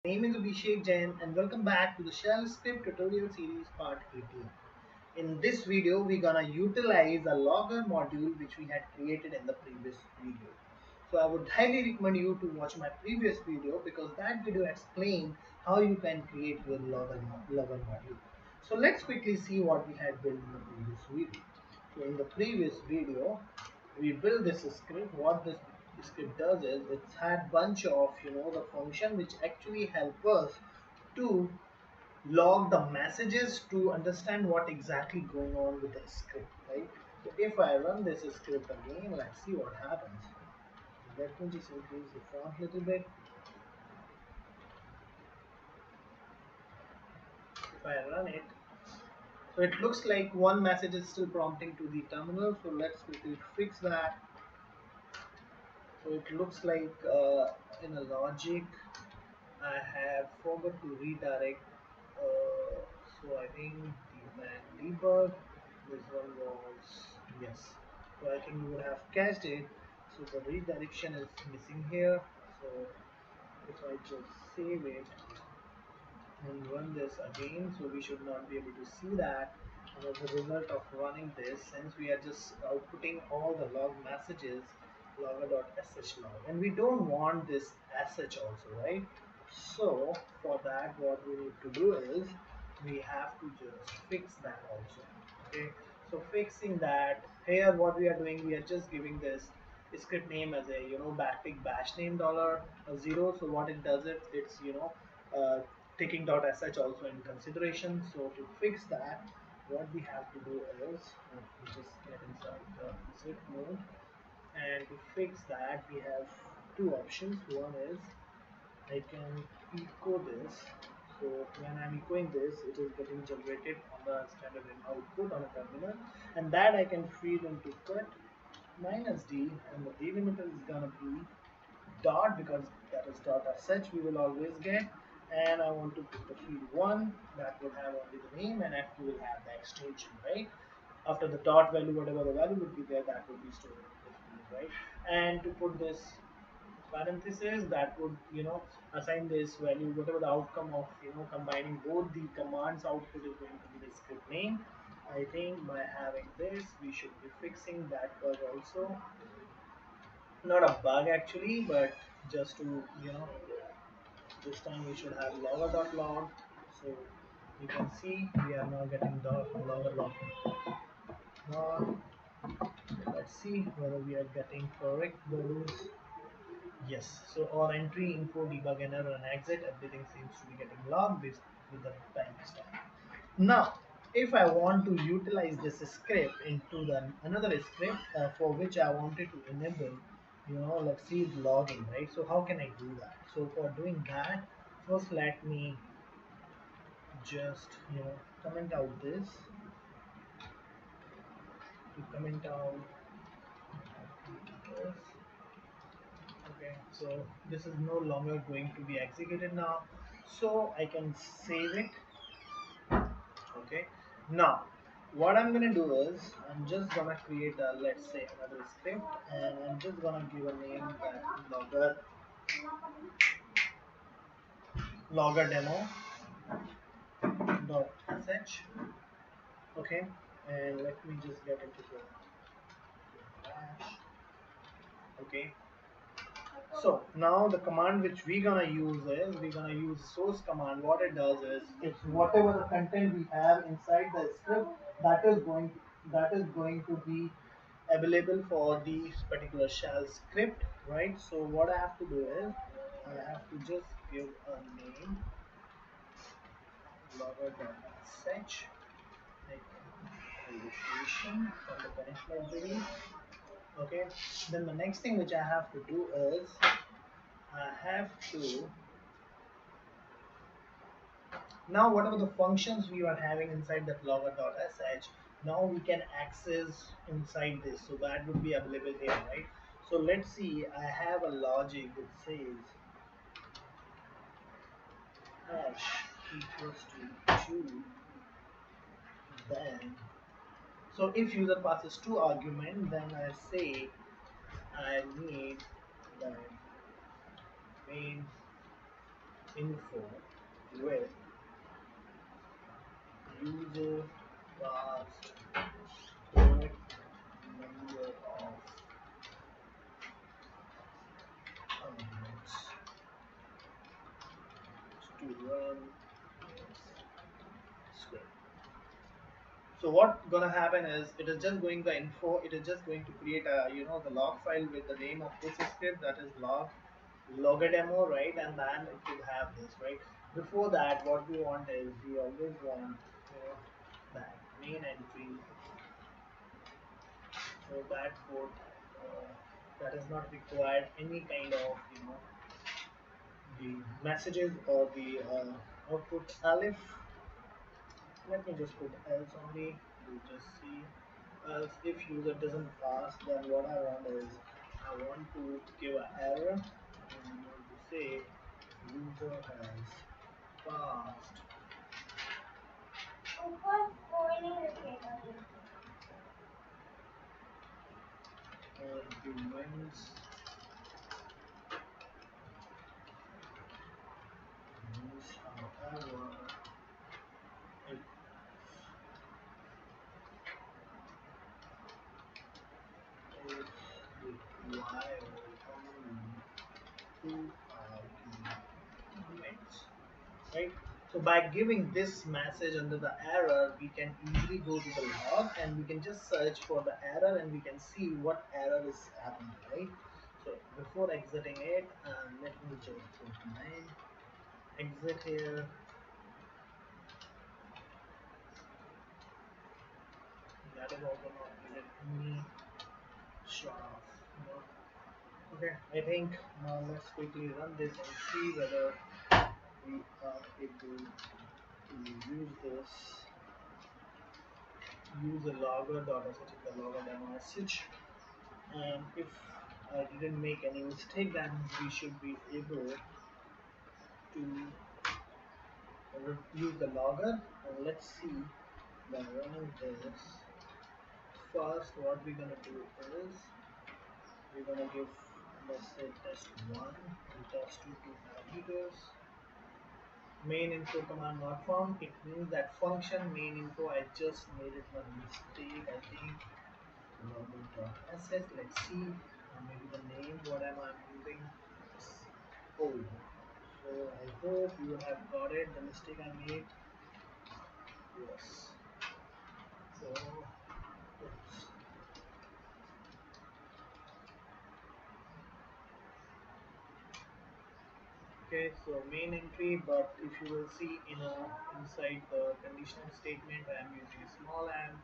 My name is Abhishek Jain and welcome back to the Shell Script tutorial series part 18. In this video, we're gonna utilize a logger module which we had created in the previous video. So I would highly recommend you to watch my previous video because that video explained how you can create your logger module. So let's quickly see what we had built in the previous video. So in the previous video, we built this script. What this script does is it's had bunch of the function which actually help us to log the messages to understand what exactly going on with the script, right? So if I run this script again, let's see what happens. Let me just increase the font a little bit. If I run it, so it looks like one message is still prompting to the terminal. So let's quickly fix that. So it looks like in a logic I have forgot to redirect. Uh, so I think the man debug. This one was yes. So I think we would have cached it. So the redirection is missing here. So if I just save it and run this again, so we should not be able to see that. And as a result of running this, since we are just outputting all the log messages, logger.sh log, and we don't want this sh also, right? So for that, what we need to do is we have to just fix that also. Okay, so fixing that here, what we are doing, we are just giving this script name as a backtick bash name $0. So what it does, it's taking .sh also in consideration. So to fix that, what we have to do is we just get inside the zip mode, and to fix that we have two options. One is I can echo this. So when I'm echoing this, it is getting generated on the standard in output on a terminal, and that I can feed into cut minus d, and the delimiter is gonna be dot because that is dot as such we will always get, and I want to put the field 1 that will have only the name, and F2 will have the extension, right? After the dot value, whatever the value would be there, that would be stored in the field, right? And to put this parenthesis, that would assign this value, whatever the outcome of combining both the commands output is going to be the script name. I think by having this we should be fixing that bug also. Not a bug actually, but just to this time we should have logger.log. So you can see we are now getting the logger.log. Now let's see whether we are getting correct values. Yes, so our entry, info, debug, and error and exit, everything seems to be getting logged with the timestamp. Now, if I want to utilize this script into the another script for which I wanted to enable, let's see logging, right? So how can I do that? So for doing that, first let me just comment out this. To comment out this. Okay, so this is no longer going to be executed now, so I can save it. Okay, now what I'm gonna do is I'm just gonna create a, let's say, another script, and I'm just gonna give a name that logger demo dot sh. Okay, and let me just get into the bash. Okay, so now the command which we're gonna use is we're gonna use source command. What it does is it's whatever the content we have inside the script that is going to be available for the particular shell script, right? So what I have to do is I have to just give a name logger.sh, like a location from the current library. Okay, then the next thing which I have to do is I have to now whatever the functions we are having inside that logger.sh, now we can access inside this, so that would be available here, right? So let's see, I have a logic that says hash equals to 2, then so if user passes 2 argument, then I say I need that main info with user last correct number of comments to run this script. So what gonna happen is it is just going the info. It is just going to create a the log file with the name of this script, that is logger demo, right? And then it will have this, right? Before that, what we want is we always want that main entry, so that would that is not required any kind of the messages or the output alif. Let me just put else only. You just see else if user doesn't pass, then what I want is I want to give an error and I want to say user has passed arguments means however it is required only two arguments, right? So by giving this message under the error, we can easily go to the log and we can just search for the error and we can see what error is happening, right? So before exiting it, let me just put my exit here. That is also not needed any short of. Okay, I think now let's quickly run this and see whether we are able to use this. Use the logger dot such as the logger demo message, and if I didn't make any mistake, then we should be able to use the logger. And let's see by running this. First, what we're gonna do is we're gonna give, let's say, test1 and test2 two parameters. Main info command not found. It means that function main info, I just made it one mistake, I think. Login.sh. Let's see. Maybe the name. What am I using? Oh, so I hope you have got it. The mistake I made. Yes. So oops. Okay. So main entry, but if you will see, inside the conditional statement, I am using a small m.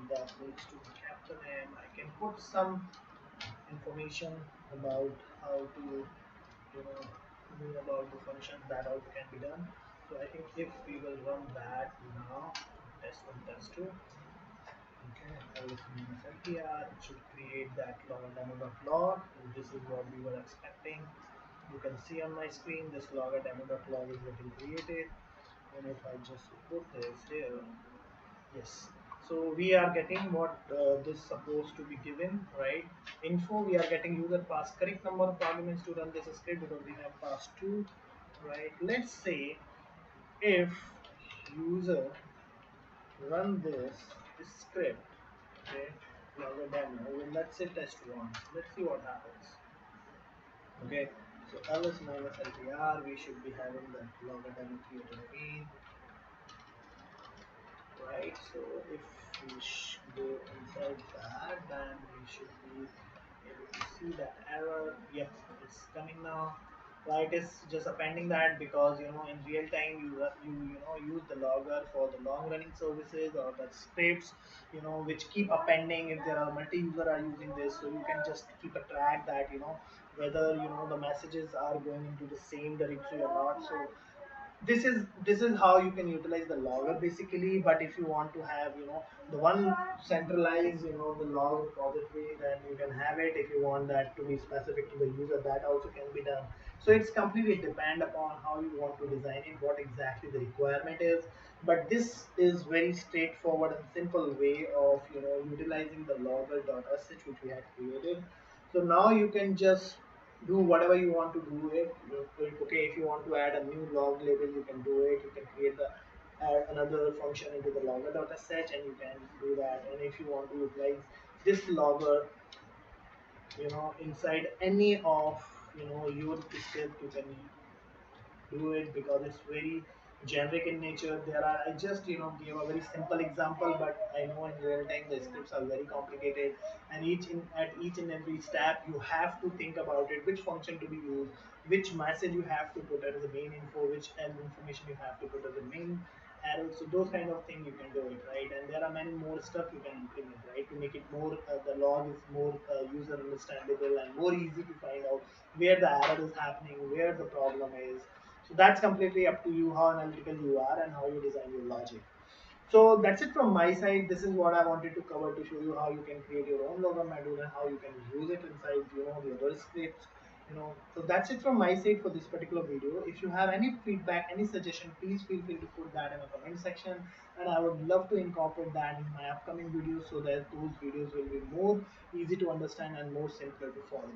That leads to the capital M. I can put some information about how to know about the functions that also can be done. So I think if we will run that now, test1 test2, okay, ls minus ltr, it should create that log demo.log. This is what we were expecting. You can see on my screen this logger demo.log is getting created, and if I just put this here, yes. So we are getting what this supposed to be given, right? Info, we are getting user pass correct number of arguments to run this script because we have passed two, right? Let's say if user run this script, okay, logger demo, well, let's say test1. Let's see what happens. Okay, so ls minus ltr, we should be having that logger demo created again. Right, so if we go inside that, then we should be able to see that error. Yep, it's coming now. Right, it's just appending that because in real time you use the logger for the long running services or the scripts which keep appending if there are multi-user are using this, so you can just keep a track that whether the messages are going into the same directory or not. So this is how you can utilize the logger basically. But if you want to have the one centralized the log repository, then you can have it. If you want that to be specific to the user, that also can be done. So it's completely depend upon how you want to design it, what exactly the requirement is. But this is very straightforward and simple way of utilizing the logger.sh which we had created. So now you can just do whatever you want to do it. Okay, if you want to add a new log label, you can do it. You can create the add another function into the logger.sh and you can do that. And if you want to utilize this logger, inside any of your script, you can do it because it's very generic in nature. There are, I just gave a very simple example, but I know in real time the scripts are very complicated, and at each and every step you have to think about it, which function to be used, which message you have to put as the main info, which end information you have to put as the main arrow. So those kind of thing you can do it, right? And there are many more stuff you can implement, right, to make it more the log is more user understandable and more easy to find out where the error is happening, where the problem is. So that's completely up to you how analytical you are and how you design your logic. So that's it from my side. This is what I wanted to cover to show you how you can create your own logo module and how you can use it inside the other scripts. So that's it from my side for this particular video. If you have any feedback, any suggestion, please feel free to put that in the comment section, and I would love to incorporate that in my upcoming videos so that those videos will be more easy to understand and more simpler to follow.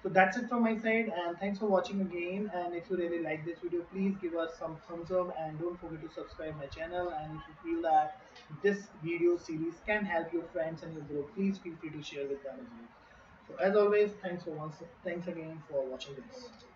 So that's it from my side, and thanks for watching again. And if you really like this video, please give us some thumbs up and don't forget to subscribe my channel. And if you feel that this video series can help your friends and your group, please feel free to share with them as well. So as always, thanks again for watching this.